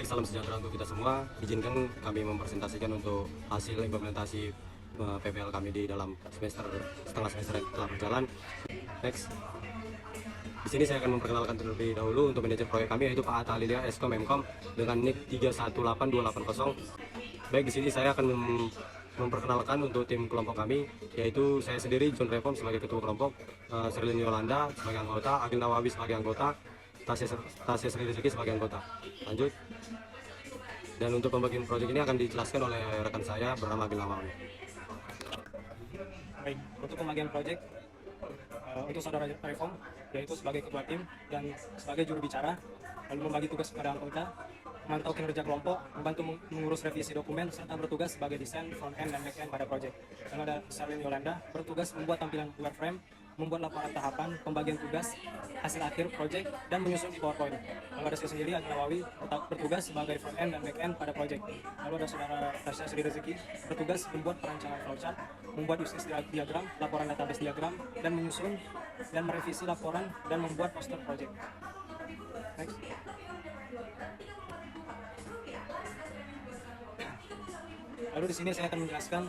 Baik, salam sejahtera untuk kita semua. Izinkan kami mempresentasikan untuk hasil implementasi PPL kami di dalam setengah semester yang telah berjalan. Next. Di sini saya akan memperkenalkan terlebih dahulu untuk manajer proyek kami, yaitu Pak Atta Lilia Eskom Mkom dengan NIK 318280. Baik, di sini saya akan memperkenalkan untuk tim kelompok kami, yaitu saya sendiri John Reform sebagai ketua kelompok, Sherlyn Yolanda sebagai anggota, Agil Nawawi sebagai anggota, Tasya Sri Rizky sebagai anggota. Lanjut. Dan untuk pembagian proyek ini akan dijelaskan oleh rekan saya bernama Agil Nawawi. Baik, untuk pembagian proyek untuk saudara Reform, yaitu sebagai ketua tim dan sebagai juru bicara, lalu membagi tugas kepada anggota, memantau kinerja kelompok, membantu mengurus revisi dokumen, serta bertugas sebagai desain front end dan back end pada proyek. Dan ada Sherlyn Yolanda bertugas membuat tampilan wireframe, membuat laporan tahapan, pembagian tugas, hasil akhir proyek, dan menyusun PowerPoint. Lalu ada saya sendiri, Agil Nawawi, bertugas sebagai front end dan back end pada proyek. Lalu ada saudara Tasya Sri Rizky bertugas membuat perancangan flowchart, membuat uses diagram, laporan database diagram, dan menyusun dan merevisi laporan dan membuat poster proyek. Next. Lalu di sini saya akan menjelaskan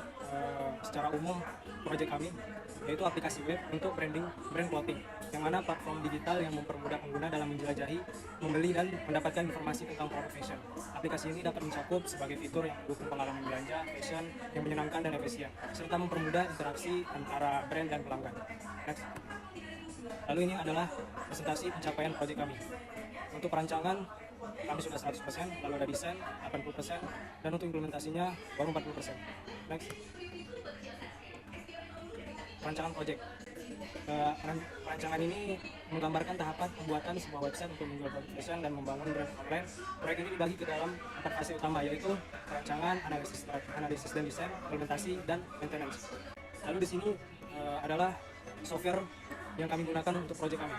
secara umum proyek kami, yaitu aplikasi web untuk brand clothing, yang mana platform digital yang mempermudah pengguna dalam menjelajahi, membeli, dan mendapatkan informasi tentang produk fashion. Aplikasi ini dapat mencakup sebagai fitur yang mendukung pengalaman belanja fashion yang menyenangkan dan efisien, serta mempermudah interaksi antara brand dan pelanggan. Next. Lalu ini adalah presentasi pencapaian proyek kami. Untuk perancangan kami sudah 100%, lalu ada desain 80%, dan untuk implementasinya baru 40%. Next. Perancangan proyek. Perancangan ini menggambarkan tahapan pembuatan sebuah website untuk menjual produk fashion dan membangun brand online. Proyek ini dibagi ke dalam 4 fase utama, yaitu perancangan, analisis dan desain, implementasi, dan maintenance. Lalu di sini adalah software yang kami gunakan untuk proyek kami.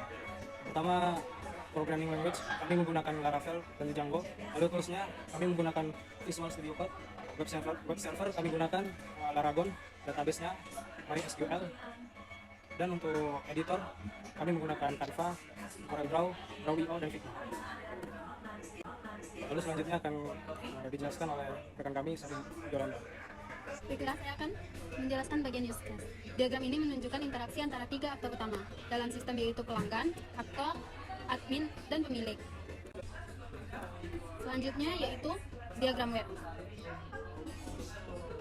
Pertama, programming language, kami menggunakan Laravel dan Django. Lalu toolsnya kami menggunakan Visual Studio Code. Web server kami gunakan Laragon, database-nya MySQL. Dan untuk editor kami menggunakan Canva, CorelDRAW, Draw.io, dan Figma. Lalu selanjutnya akan dijelaskan oleh rekan kami, Sherlyn Yolanda. Baiklah, saya akan menjelaskan bagian use case. Diagram ini menunjukkan interaksi antara 3 aktor utama dalam sistem, yaitu pelanggan, aktor, admin, dan pemilik. Selanjutnya yaitu diagram web.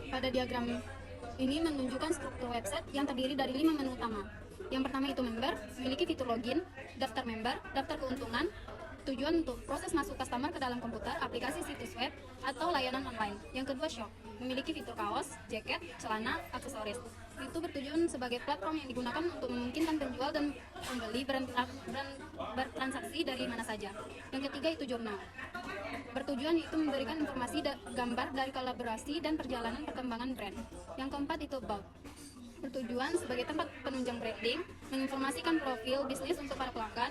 Pada diagram ini menunjukkan struktur website yang terdiri dari 5 menu utama. Yang pertama itu member, memiliki fitur login, daftar member, daftar keuntungan, tujuan untuk proses masuk customer ke dalam komputer, aplikasi situs web, atau layanan online. Yang kedua shop, memiliki fitur kaos, jaket, celana, aksesoris. Itu bertujuan sebagai platform yang digunakan untuk memungkinkan penjual dan pembeli bertransaksi dari mana saja. Yang ketiga itu jurnal. Bertujuan itu memberikan informasi gambar dari kolaborasi dan perjalanan perkembangan brand. Yang keempat itu about. Bertujuan sebagai tempat penunjang branding, menginformasikan profil bisnis untuk para pelanggan,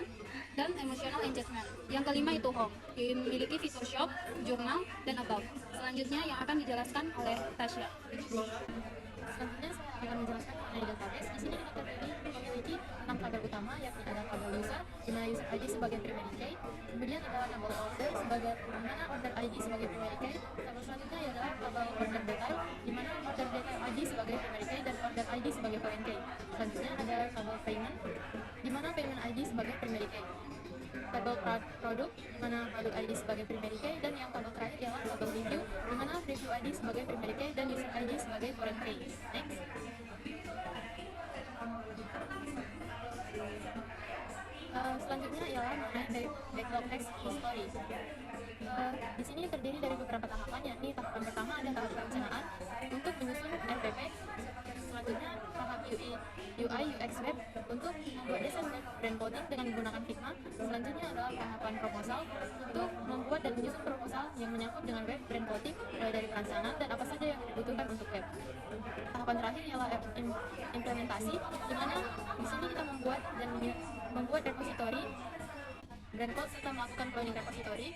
dan emotional engagement. Yang kelima itu home, memiliki fitur shop, jurnal, dan about. Selanjutnya yang akan dijelaskan oleh Tasya. Selanjutnya saya akan menjelaskan mengenai database. Di sini kita memiliki 6 tabel utama, yakni ada tabel user, di mana user ID sebagai primary key, kemudian ada tabel order sebagai order ID sebagai primary key. Tabel selanjutnya adalah tabel order detail, di mana order detail ID sebagai primary key dan order ID sebagai foreign key. Selanjutnya ada tabel payment, di mana payment ID sebagai primary key. Tabel produk, di mana produk ID sebagai primary key, dan yang tabel terakhir ialah tabel review, di mana review ID sebagai primary key dan user ID sebagai foreign key. Next. Selanjutnya ialah mengenai backlog text history. Di sini terdiri dari beberapa tahapan, yakni tahapan pertama ada tahap perencanaan untuk menyusun RPP. Selanjutnya tahap UI UX web untuk membuat desain brand coding dengan menggunakan Figma. Selanjutnya adalah tahapan proposal untuk membuat dan menyusun proposal yang menyangkut dengan web brand coding, mulai dari perancangan dan apa saja yang dibutuhkan untuk web. Tahapan terakhir ialah implementasi, di mana di sini kita membuat repository brand code serta melakukan cloning repository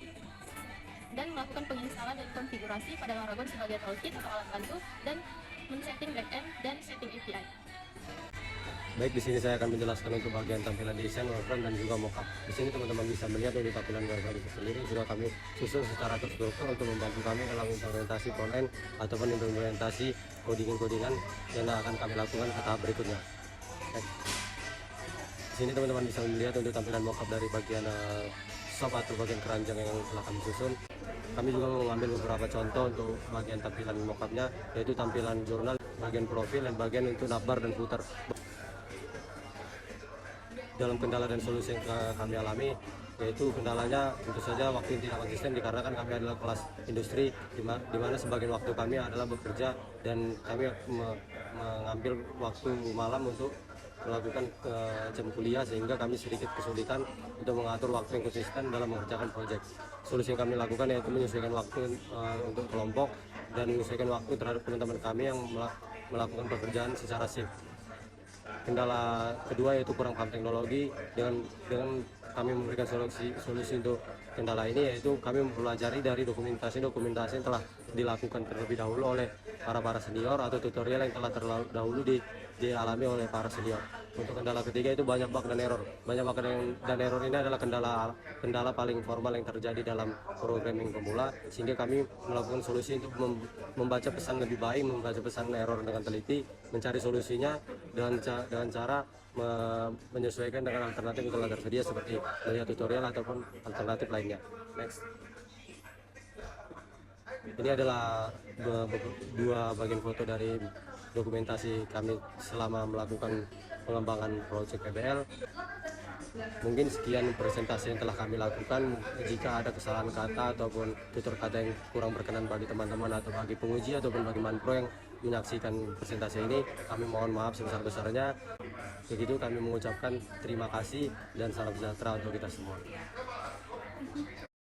dan melakukan penginstalan dan konfigurasi pada Laragon sebagai toolkit atau alat bantu, dan men-setting backend dan setting API. Baik, di sini saya akan menjelaskan untuk bagian tampilan desain, wireframe, dan juga mockup. Di sini teman-teman bisa melihat untuk tampilan wireframe itu sendiri sudah kami susun secara terstruktur untuk membantu kami dalam implementasi frontend ataupun implementasi codingan yang akan kami lakukan ke tahap berikutnya. Baik. Di sini teman-teman bisa melihat untuk tampilan mockup dari bagian shop atau bagian keranjang yang telah kami susun. Kami juga mengambil beberapa contoh untuk bagian tampilan mockupnya, yaitu tampilan jurnal, bagian profil, dan bagian untuk navbar dan footer. Dalam kendala dan solusi yang kami alami, yaitu kendalanya tentu saja waktu yang tidak konsisten dikarenakan kami adalah kelas industri di mana sebagian waktu kami adalah bekerja dan kami mengambil waktu malam untuk melakukan jam kuliah, sehingga kami sedikit kesulitan untuk mengatur waktu yang konsisten dalam mengerjakan proyek. Solusi yang kami lakukan yaitu menyesuaikan waktu untuk kelompok dan menyesuaikan waktu terhadap teman-teman kami yang melakukan pekerjaan secara shift. Kendala kedua yaitu kurang paham teknologi. Dengan kami memberikan solusi untuk kendala ini, yaitu kami mempelajari dari dokumentasi yang telah dilakukan terlebih dahulu oleh para senior atau tutorial yang telah terdahulu dialami oleh para senior. Untuk kendala ketiga itu banyak bug dan error. Banyak bug dan error ini adalah kendala paling formal yang terjadi dalam programming pemula, sehingga kami melakukan solusi untuk membaca pesan lebih baik, membaca pesan error dengan teliti, mencari solusinya dengan cara menyesuaikan dengan alternatif yang telah tersedia seperti melihat tutorial ataupun alternatif lainnya. Next. Ini adalah dua bagian foto dari dokumentasi kami selama melakukan pengembangan proyek PBL. Mungkin sekian presentasi yang telah kami lakukan. Jika ada kesalahan kata ataupun tutur kata yang kurang berkenan bagi teman-teman atau bagi penguji ataupun bagi manpro yang menyaksikan presentasi ini, kami mohon maaf sebesar-besarnya. Begitu kami mengucapkan terima kasih dan salam sejahtera untuk kita semua.